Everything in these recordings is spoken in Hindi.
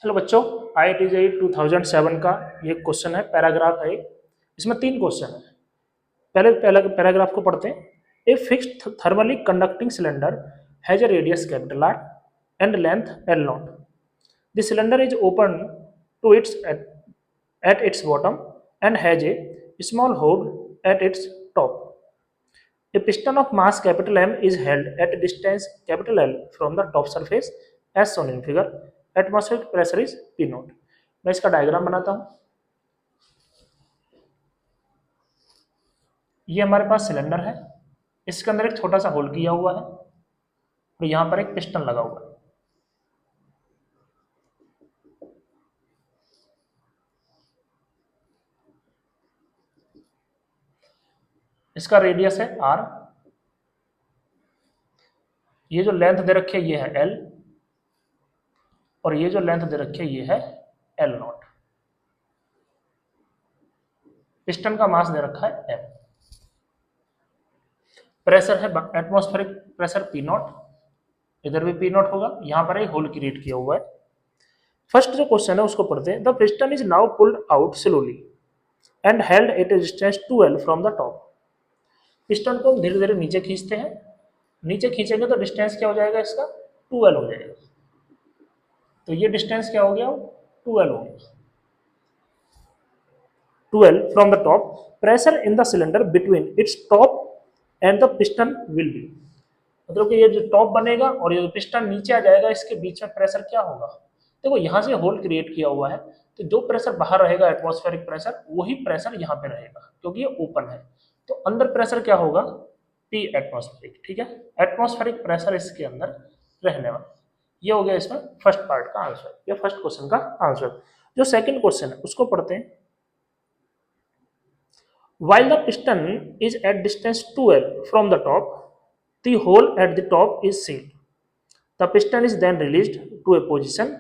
हेलो बच्चों, IIT JEE 2007 का ये क्वेश्चन है, पैराग्राफ है। इसमें 3 क्वेश्चन है। पहले पैराग्राफ को पढ़ते हैं। A fixed thermally conducting cylinder has a radius capital R and length L naught. The cylinder is open to its at its bottom and has a small hole at its top. A piston of mass capital M is held at a distance capital L from the top surface as shown in figure. Atmospheric pressure is P naught. मैं इसका डायग्राम बनाता हूं। ये हमारे पास सिलेंडर है, इसके अंदर एक छोटा सा होल किया हुआ है और यहां पर एक पिस्टन लगा हुआ है। इसका रेडियस है R, ये जो लेंथ दे रखी है ये है L और ये जो लेंथ दे रखी है ये है L नॉट। पिस्टन का मास दे रखा है M। प्रेशर है एटमॉस्फेरिक प्रेशर P नॉट, इधर भी P नॉट होगा, यहां पर एक होल क्रिएट किया हुआ है। फर्स्ट जो क्वेश्चन है उसको पढ़ते हैं। The piston is now pulled out slowly and held at A distance 2L from the top. Piston को धीरे धीरे नीचे खींचते हैं, नीचे खींचेंगे तो डिस्टेंस क्या हो जाएगा, इसका 2L हो जाएगा। तो ये डिस्टेंस क्या हो गया, 2L हो गया। 2L from the top, pressure in the cylinder between its top and the piston will be. मतलब कि ये जो टॉप बनेगा और ये जो पिस्टन नीचे आ जाएगा, इसके बीच में प्रेशर क्या होगा। देखो यहां से होल क्रिएट किया हुआ है, तो जो प्रेशर बाहर रहेगा एटमॉस्फेरिक प्रेशर, वही प्रेशर यहाँ पे रहेगा क्योंकि ये ओपन है। तो अंदर प्रेशर क्या होगा, P एटमॉस्फेरिक। ठीक है, एटमॉस्फेरिक प्रेशर इसके अंदर रहने वाला। ये हो गया इसमें फर्स्ट पार्ट का आंसर, या फर्स्ट क्वेश्चन का आंसर। जो सेकंड क्वेश्चन है उसको पढ़ते हैं। While the piston is at distance 2L from the top, the hole at the top is sealed. The piston is then released to a position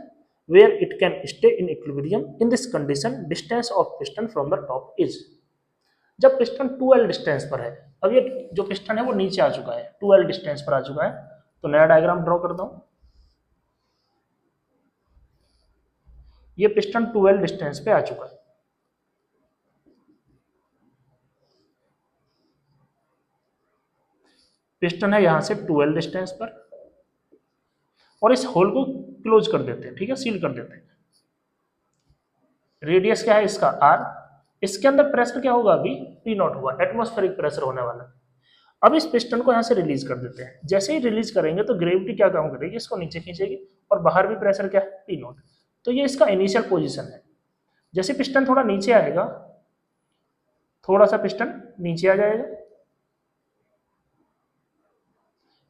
where it can stay in equilibrium. In this condition, distance of piston from the top is. जब पिस्टन 2L डिस्टेंस पर है, अब ये जो पिस्टन है वो नीचे आ चुका है, 2L डिस्टेंस पर आ चुका है, तो नया डायग्राम ड्रॉ करता हूं। ये पिस्टन 2L डिस्टेंस पे आ चुका है। पिस्टन है यहां से 2L डिस्टेंस पर और इस होल को क्लोज कर देते हैं। ठीक है, सील कर देते हैं। रेडियस क्या है इसका R, इसके अंदर प्रेशर क्या होगा, अभी P नॉट हुआ, एटमॉस्फेरिक प्रेशर होने वाला है। अब इस पिस्टन को यहां से रिलीज कर देते हैं। जैसे ही रिलीज करेंगे तो ग्रेविटी क्या काम करेगी, इसको नीचे खींचेगी और बाहर भी प्रेशर क्या है, P नॉट। तो ये इसका इनिशियल पोजीशन है। जैसे पिस्टन थोड़ा नीचे आएगा, थोड़ा सा पिस्टन नीचे आ जाएगा,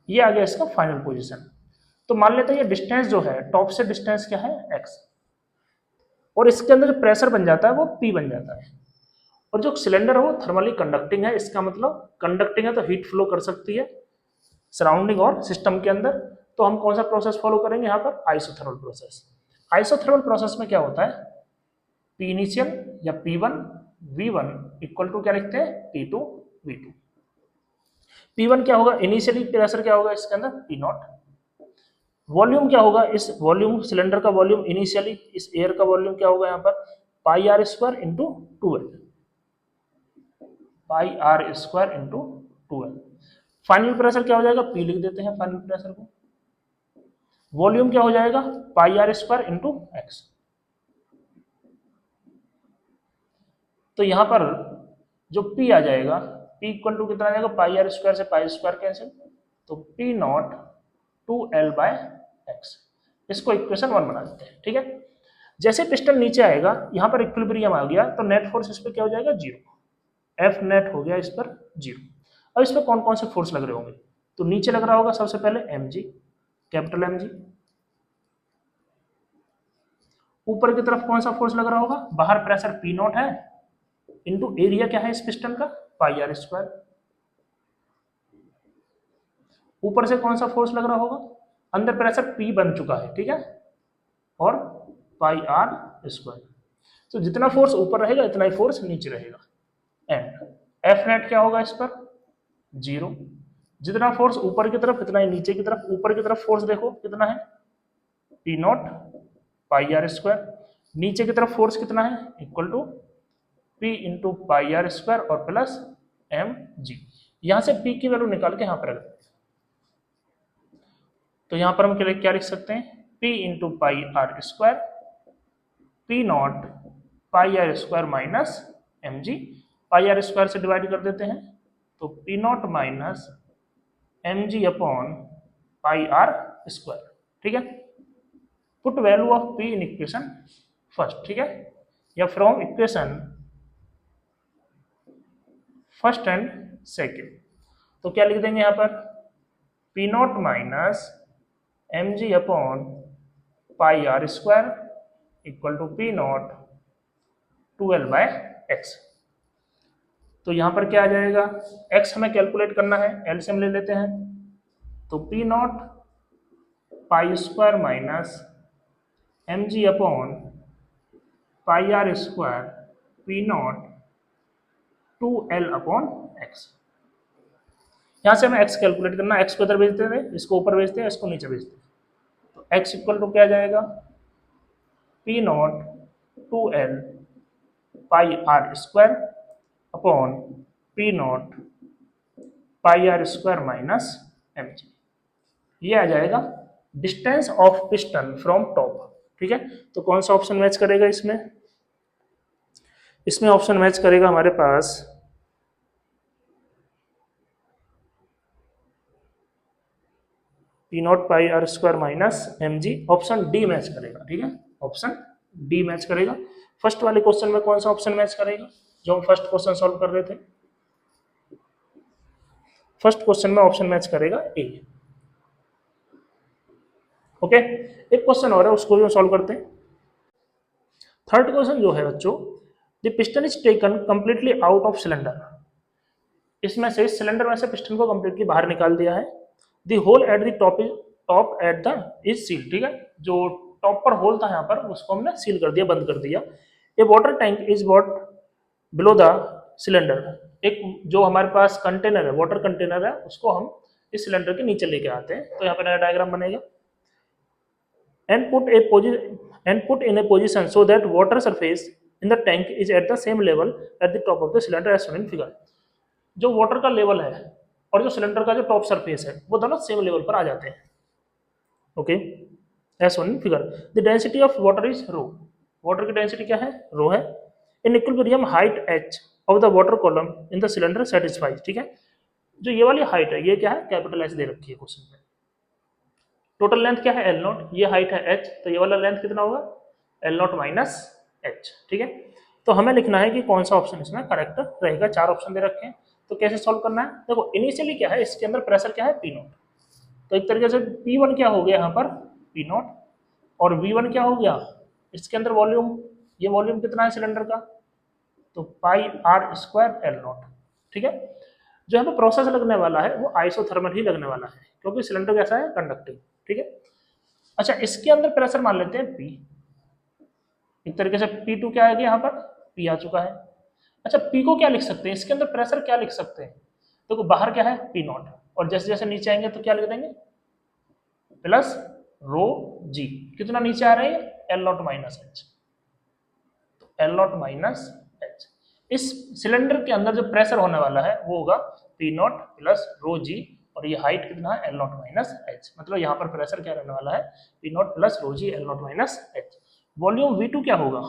ये आ गया इसका फाइनल पोजीशन। तो मान लेते हैं ये डिस्टेंस जो है टॉप से डिस्टेंस क्या है, x, और इसके अंदर जो प्रेशर बन जाता है वो P बन जाता है। और जो सिलेंडर है वो थर्मली कंडक्टिंग है, इसका मतलब कंडक्टिंग है तो हीट फ्लो कर सकती है सराउंडिंग और सिस्टम के अंदर। तो हम कौन सा प्रोसेस फॉलो करेंगे यहाँ पर, आइसोथर्मल प्रोसेस। आइसोथर्मल प्रोसेस में क्या होता है, P इनिशियल या P1 V1 इक्वल टू क्या लिखते हैं, P2 V2। P1 क्या होगा, इनिशियली प्रेशर क्या होगा इसके अंदर, P नॉट। वॉल्यूम क्या होगा, इस वॉल्यूम सिलेंडर का वॉल्यूम इनिशियली, इस एयर का वॉल्यूम क्या होगा यहाँ पर, pi r square into 2L, pi r square into 2L। Final pressure क्या हो जाएगा, P लिख देते हैं फाइनल प्रेशर को। वॉल्यूम क्या हो जाएगा, पाई आर स्क्वायर इंटू एक्स। तो यहां पर जो P आ जाएगा, P इक्वल टू कितना आ जाएगा, पाई आर स्क्वायर से पाई स्क्वायर कैंसिल, तो P not 2L by x. इसको इक्वेशन 1 बना देते हैं। ठीक है, जैसे पिस्टन नीचे आएगा, यहां पर इक्विलिब्रियम आ गया, तो नेट फोर्स इस पर क्या हो जाएगा, 0। F नेट हो गया इस पर 0। अब इस पर कौन कौन से फोर्स लग रहे होंगे, तो नीचे लग रहा होगा सबसे पहले mg, कैपिटल mg। ऊपर की तरफ कौन सा फोर्स लग रहा होगा, बाहर प्रेशर P नॉट है इंटू एरिया क्या है इस पिस्टन का, पाई आर स्क्वायर। ऊपर से कौन सा फोर्स लग रहा होगा, अंदर प्रेशर P बन चुका है, ठीक है, और पाई आर स्क्वायर। तो जितना फोर्स ऊपर रहेगा इतना ही फोर्स नीचे रहेगा। एंड एफ नेट क्या होगा इस पर, 0। जितना फोर्स ऊपर की तरफ इतना ही नीचे की तरफ। ऊपर की तरफ फोर्स देखो कितना है, P not pi r square, नीचे की तरफ फोर्स कितना है equal to P into pi r square और प्लस एम जी। यहां से P की वैल्यू निकाल के यहां पर रख देते हैं, तो यहां पर हम क्या लिख सकते हैं P into pi r square P not pi r square minus m g, pi r square से डिवाइड कर देते हैं तो P not minus m g upon pi r square. ठीक है, put value of P in equation first, ठीक है, या from equation first and second, तो क्या लिख देंगे यहाँ पर P not minus m g upon pi r square equal to P not 12 bye x. तो यहाँ पर क्या आ जाएगा, x हमें कैलकुलेट करना है, एलसीएम ले लेते हैं, तो P not pi square minus m g upon pi r square P not 2L upon x. यहाँ से हमें x कैलकुलेट करना, x को इधर भेजते हैं, इसको ऊपर भेजते हैं, इसको नीचे भेजते हैं, तो x इक्वल टू क्या आ जाएगा P not 2L pi r square upon P not pi r square minus m g. ये आ जाएगा distance of piston from top. ठीक है, तो कौन सा ऑप्शन मैच करेगा इसमें, इसमें ऑप्शन मैच करेगा हमारे पास P not pi r square minus m g, option D match करेगा। ठीक है, ऑप्शन डी मैच करेगा। फर्स्ट वाले क्वेश्चन में कौन सा ऑप्शन मैच करेगा, जो हम फर्स्ट क्वेश्चन सॉल्व कर रहे थे, फर्स्ट क्वेश्चन में ऑप्शन मैच करेगा ए। ओके, एक क्वेश्चन और है, उसको भी हम सॉल्व करते हैं। थर्ड क्वेश्चन जो है बच्चों, the piston is taken completely out of cylinder, इसमें से सिलेंडर में से पिस्टन को कंप्लीटली बाहर निकाल दिया है। The hole at the top at the is seal. ठीक है, जो टॉप पर होल था यहाँ पर उसको हमने सील कर दिया, बंद कर दिया। A water tank is bought below the cylinder, एक जो हमारे पास कंटेनर है, वाटर कंटेनर है, उसको हम इस सिलेंडर के नीचे लेके आते हैं, तो यहाँ पर नया डायग्राम बनेगा। And put in a position so that water surface in the tank is at the same level at the top of the cylinder as shown in figure. जो वाटर का लेवल है और जो सिलेंडर का जो टॉप सरफेस है वो दोनों सेम लेवल पर आ जाते हैं। Okay, as shown in figure. The density of water is rho, water की डेंसिटी क्या है, रो है। In equilibrium height h of the water column in the cylinder satisfies. ठीक है, जो ये वाली हाइट है, ये क्या है, कैपिटल H दे रखी है क्वेश्चन में। टोटल लेंथ क्या है L नॉट, ये हाइट है h, तो ये वाला लेंथ कितना होगा L नॉट माइनस h। ठीक है, तो हमें लिखना है कि कौन सा ऑप्शन इसमें करेक्ट रहेगा। चार ऑप्शन दे रखे हैं, तो कैसे सॉल्व करना है, देखो इनिशियली क्या है, इसके अंदर प्रेशर क्या है P नॉट, तो एक तरीके से P1 क्या हो गया यहाँ पर P नॉट, और V1 क्या हो गया, इसके अंदर वॉल्यूम, ये वॉल्यूम कितना है सिलेंडर का, तो पाई आर स्क्वायर एल नॉट। ठीक है, जो यहाँ पे प्रोसेस लगने वाला है वो आइसोथर्मल ही लगने वाला है, क्योंकि सिलेंडर कैसा है, कंडक्टिव। ठीक है, अच्छा इसके अंदर प्रेशर मान लेते हैं P, एक तरीके से P2 क्या आएगा यहाँ पर, P आ चुका है। अच्छा P को क्या लिख सकते हैं, इसके अंदर प्रेशर क्या लिख सकते हैं, देखो बाहर क्या है P नॉट, और जैसे जैसे नीचे आएंगे तो क्या लिख देंगे प्लस रो जी, कितना नीचे आ रहा है एल नॉट माइनस एच, तो एल नॉट माइनस एच। इस सिलेंडर के अंदर जो प्रेशर होने वाला है वो होगा P नॉट प्लस रो जी, और ये हाइट कितना है एल नॉट माइनस एच, मतलब यहाँ पर प्रेशर क्या रहने वाला है P not plus rho g L not minus H. Volume V2 क्या होगा,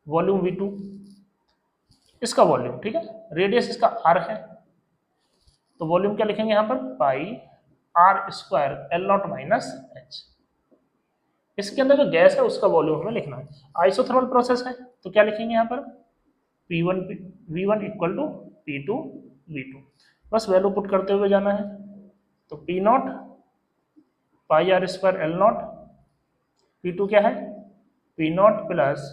वॉल्यूम V2 इसका वॉल्यूम, ठीक है, रेडियस इसका r है, तो वॉल्यूम क्या लिखेंगे यहाँ पर pi r square L not minus h. इसके अंदर जो गैस है उसका वॉल्यूम हमें लिखना है, आइसोथर्मल प्रोसेस है, तो क्या लिखेंगे यहाँ पर P1 V1 equal to P2 V2, बस वैल्यू पुट करते हुए जाना है, तो P not pi r square L not, P2 क्या है P not plus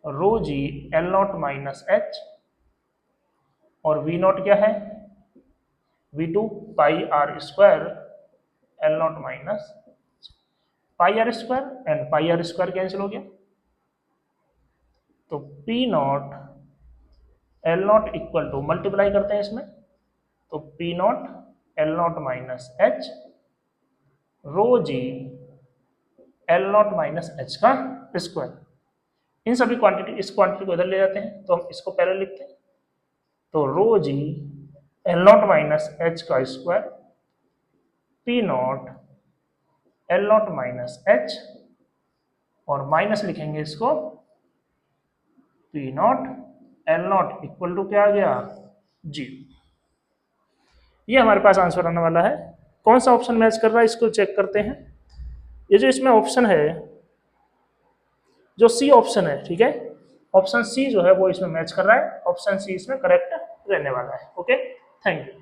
rho g L not minus h, और V नॉट क्या है V2 pi r square L not minus pi r square and pi r square cancel हो गया, तो P not L not equal to multiply करते हैं इसमें, तो P not L not minus h rho g L not minus h का स्क्वायर। इन सभी क्वांटिटी, इस क्वांटिटी को इधर ले जाते हैं तो हम इसको पहले लिखते हैं, तो rho g L not minus h का square P not L not minus h, और माइनस लिखेंगे इसको P not L not equal to क्या आ गया, जीरो। ये हमारे पास आंसर आने वाला है। कौन सा ऑप्शन मैच कर रहा है इसको चेक करते हैं। ये जो इसमें ऑप्शन है, जो सी ऑप्शन है, ठीक है, ऑप्शन सी जो है वो इसमें मैच कर रहा है, ऑप्शन सी इसमें करेक्ट रहने वाला है। Okay, thank you.